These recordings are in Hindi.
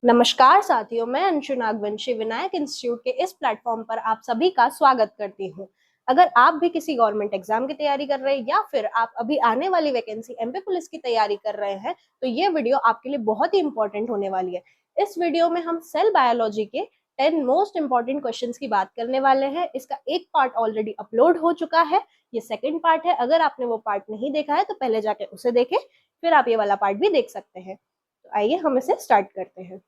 नमस्कार साथियों, मैं अंशु नागवंशी विनायक इंस्टीट्यूट के इस प्लेटफॉर्म पर आप सभी का स्वागत करती हूँ। अगर आप भी किसी गवर्नमेंट एग्जाम की तैयारी कर रहे हैं या फिर आप अभी आने वाली वैकेंसी एमपी पुलिस की तैयारी कर रहे हैं, तो ये वीडियो आपके लिए बहुत ही इंपॉर्टेंट होने वाली है। इस वीडियो में हम सेल बायोलॉजी के 10 मोस्ट इंपॉर्टेंट क्वेश्चंस की बात करने वाले हैं। इसका एक पार्ट ऑलरेडी अपलोड हो चुका है, ये सेकेंड पार्ट है। अगर आपने वो पार्ट नहीं देखा है तो पहले जाके उसे देखें, फिर आप ये वाला पार्ट भी देख सकते हैं। तो आइए हम इसे स्टार्ट करते हैं।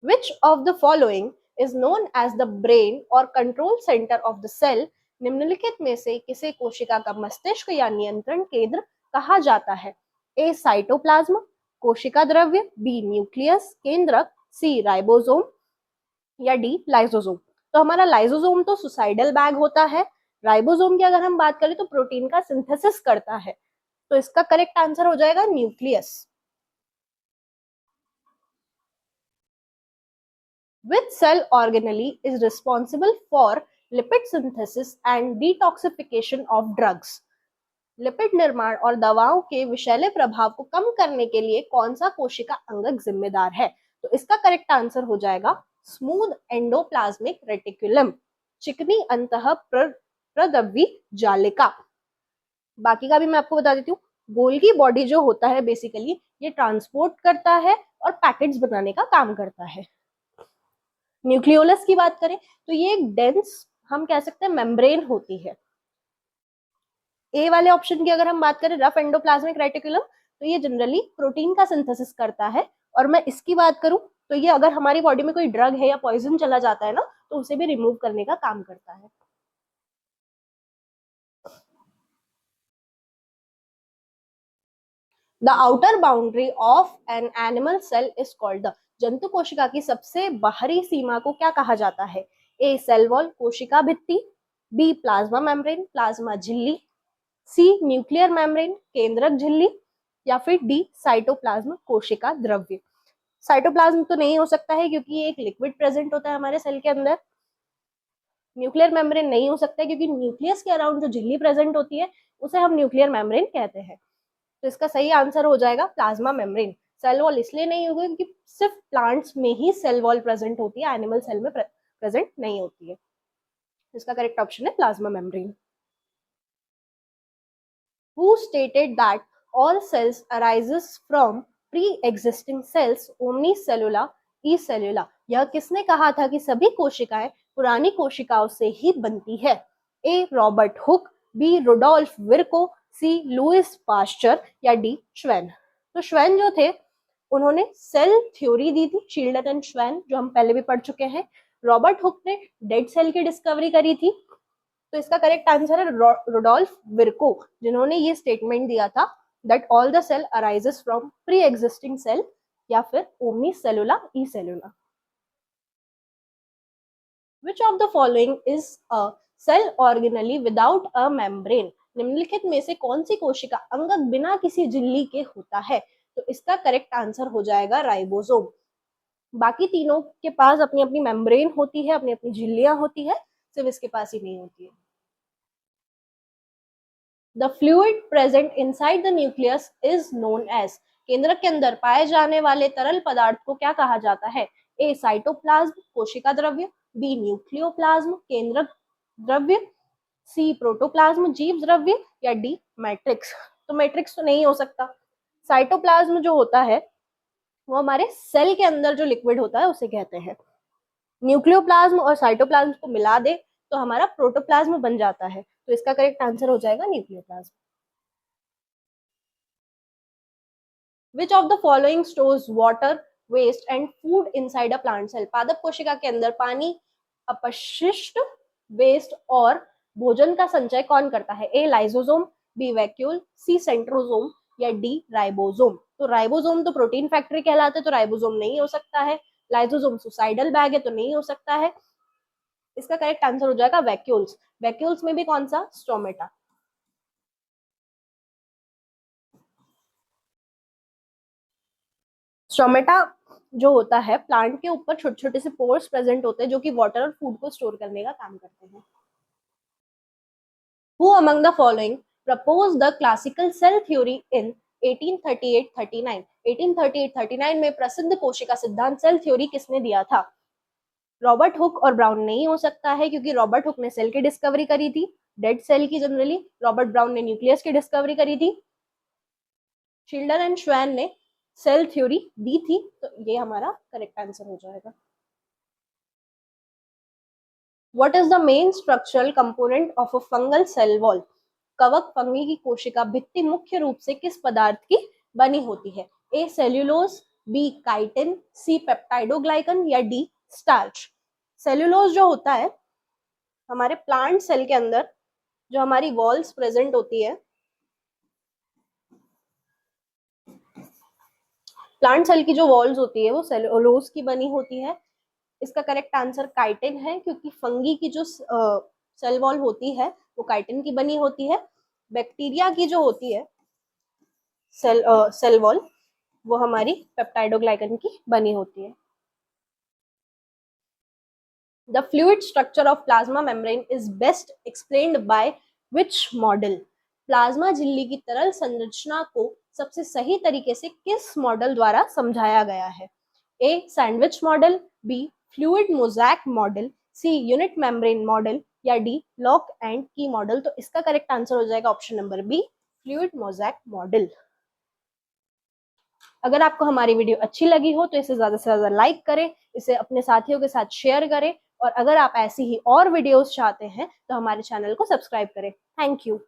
Which of the following is known as the brain or control center of the cell? निम्नलिखित में से किसे कोशिका का मस्तिष्क या नियंत्रण केंद्र कहा जाता है? ए साइटोप्लाज्म, कोशिका द्रव्य, बी न्यूक्लियस केंद्रक, सी राइबोसोम या डी लाइसोसोम। तो हमारा लाइसोसोम तो सुसाइडल बैग होता है। राइबोसोम की अगर हम बात करें तो प्रोटीन का सिंथेसिस करता है। तो इसका करेक्ट आंसर हो जाएगा nucleus. Which cell organelle is responsible for lipid synthesis and detoxification of drugs? Lipid निर्माण और दवाओं के विषैले प्रभाव को कम करने के लिए कौन सा कोशिका अंगक जिम्मेदार है? तो इसका करेक्ट आंसर हो जाएगा स्मूथ एंडोप्लाज्मिक रेटिकुलम, चिकनी अंतः प्रद्रवी जालिका। बाकी का भी मैं आपको बता देती हूँ। गोल्गी बॉडी जो होता है बेसिकली ये ट्रांसपोर्ट करता है और पैकेट्स बनाने का काम करता है। न्यूक्लियोलस की बात करें तो ये एक डेंस, हम कह सकते हैं, मेम्ब्रेन होती है। ए वाले ऑप्शन की अगर हम बात करें रफ एंडोप्लाज्मिक रेटिकुलम, तो ये जनरली प्रोटीन का सिंथेसिस करता है। और मैं इसकी बात करूं तो ये अगर हमारी बॉडी में कोई ड्रग है या पॉइजन चला जाता है ना, तो उसे भी रिमूव करने का काम करता है। The outer boundary of an animal cell is called the, जंतु कोशिका की सबसे बाहरी सीमा को क्या कहा जाता है? ए सेल वॉल, कोशिका भित्ति, बी प्लाज्मा मेम्ब्रेन, प्लाज्मा झिल्ली, सी न्यूक्लियर मेम्ब्रेन, केंद्रक झिल्ली, या फिर डी साइटोप्लाज्म, कोशिका द्रव्य। साइटोप्लाज्म तो नहीं हो सकता है क्योंकि ये एक लिक्विड प्रेजेंट होता है हमारे सेल के अंदर। न्यूक्लियर मेम्ब्रेन नहीं हो सकता है क्योंकि न्यूक्लियस के अराउंड जो झिल्ली प्रेजेंट होती है उसे हम न्यूक्लियर मेम्ब्रेन कहते हैं। तो इसका सही आंसर हो जाएगा प्लाज्मा मेम्ब्रेन। सेल वॉल इसलिए नहीं होगा क्योंकि सिर्फ प्लांट्स में ही सेल वॉल प्रेजेंट होती है, एनिमल सेल में प्रेजेंट नहीं होती है। इसका करेक्ट ऑप्शन है plasma membrane. Who stated that all cells arises from pre-existing cells omnicellular e-cellular? यह किसने कहा था कि सभी कोशिकाएं पुरानी कोशिकाओं से ही बनती है? ए रॉबर्ट हुक, बी रुडोल्फ विर्को, सी लुइस पास्चर या डी श्वेन। तो श्वेन जो थे उन्होंने सेल थ्योरी दी थी, शील्डन एंड श्वेन, जो हम पहले भी पढ़ चुके हैं। रॉबर्ट हुक ने डेड सेल की डिस्कवरी करी थी। तो इसका करेक्ट आंसर है रुडोल्फ विर्को, जिन्होंने ये स्टेटमेंट दिया था that all the cell arises from pre existing cell या फिर ओमनी सेलुला ई सेलुला। Which of the following is a cell organelle without a membrane? निम्नलिखित में से कौन सी कोशिका अंगक बिना किसी झिल्ली के होता है? तो इसका करेक्ट आंसर हो जाएगा राइबोसोम। बाकी तीनों के पास अपनी अपनी मेम्ब्रेन होती है, अपनी अपनी झिल्लियां होती है, सिर्फ इसके पास ही नहीं होती है। The fluid present inside the nucleus is known as, केंद्रक के अंदर पाए जाने वाले तरल पदार्थ को क्या कहा जाता है? ए साइटोप्लाज्म, कोशिका द्रव्य, बी न्यूक्लियोप्लाज्म, केंद्रक द्रव्य, सी प्रोटोप्लाज्म, जीव द्रव्य, या डी मैट्रिक्स। तो मैट्रिक्स तो नहीं हो सकता। साइटोप्लाज्म जो होता है वो हमारे सेल के अंदर जो लिक्विड होता है उसे कहते हैं। न्यूक्लियोप्लाज्म और साइटोप्लाज्म को मिला दे तो हमारा प्रोटोप्लाज्म बन जाता है। तो इसका करेक्ट आंसर हो जाएगा nucleoplasm. Which of the following stores water, waste and food inside a plant cell? पादप कोशिका के अंदर पानी, अपशिष्ट, वेस्ट और भोजन का संचय कौन करता है? ए लाइसोसोम, बी वैक्यूल, सी सेंट्रोसोम या डी राइबोसोम। तो राइबोसोम तो प्रोटीन फैक्ट्री कहलाते, तो राइबोसोम नहीं हो सकता है। लाइसोसोम सुसाइडल बैग है तो नहीं हो सकता है। इसका करेक्ट आंसर हो जाएगा वैक्यूल्स। वैक्यूल्स में भी कौन सा? स्टोमेटा। स्टोमेटा जो होता है, प्लांट के ऊपर छोटे छोटे से पोर्स प्रेजेंट होते हैं जो कि वाटर और फूड को स्टोर करने का काम करते हैं। Who among the following proposed the classical cell theory in 1838-39? 1838-39 में प्रसिद्ध कोशिका सिद्धांत सेल थ्योरी किसने दिया था? रॉबर्ट हुक और ब्राउन नहीं हो सकता है, क्योंकि रॉबर्ट हुक ने सेल की डिस्कवरी करी थी, डेड सेल की जनरली। रॉबर्ट ब्राउन ने न्यूक्लियस की डिस्कवरी करी थी। शिल्डर एंड श्वैन ने सेल थ्योरी दी थी। तो ये हमारा करेक्ट आंसर हो जाएगा। What is the main structural component of a fungal cell wall? कवक फंगी की कोशिका भित्ति मुख्य रूप से किस पदार्थ की बनी होती है? ए सेल्यूलोज, बी काइटिन, सी पेप्टाइडोग्लाइकन या डी स्टार्च। सेल्यूलोज जो होता है हमारे प्लांट सेल के अंदर, जो हमारी वॉल्स प्रेजेंट होती है, प्लांट सेल की जो वॉल्स होती है वो सेल्यूलोज की बनी होती है। इसका करेक्ट आंसर काइटिन है, क्योंकि फंगी की जो सेल वॉल होती है वो काइटिन की बनी होती है। बैक्टीरिया की जो होती है सेल वॉल वो हमारी पेप्टाइडोग्लाइकन की बनी होती है। The fluid structure of plasma membrane is best explained by which model? Plasma झिल्ली की तरल संरचना को सबसे सही तरीके से किस मॉडल द्वारा समझाया गया है? A sandwich model, B fluid mosaic model, C unit membrane model या D lock and key model. तो इसका करेक्ट आंसर हो जाएगा option number B, fluid mosaic model. अगर आपको हमारी वीडियो अच्छी लगी हो तो इसे ज्यादा से ज्यादा लाइक करें, इसे अपने साथियों के साथ शेयर करें, और अगर आप ऐसी ही और वीडियोस चाहते हैं तो हमारे चैनल को सब्सक्राइब करें। Thank you.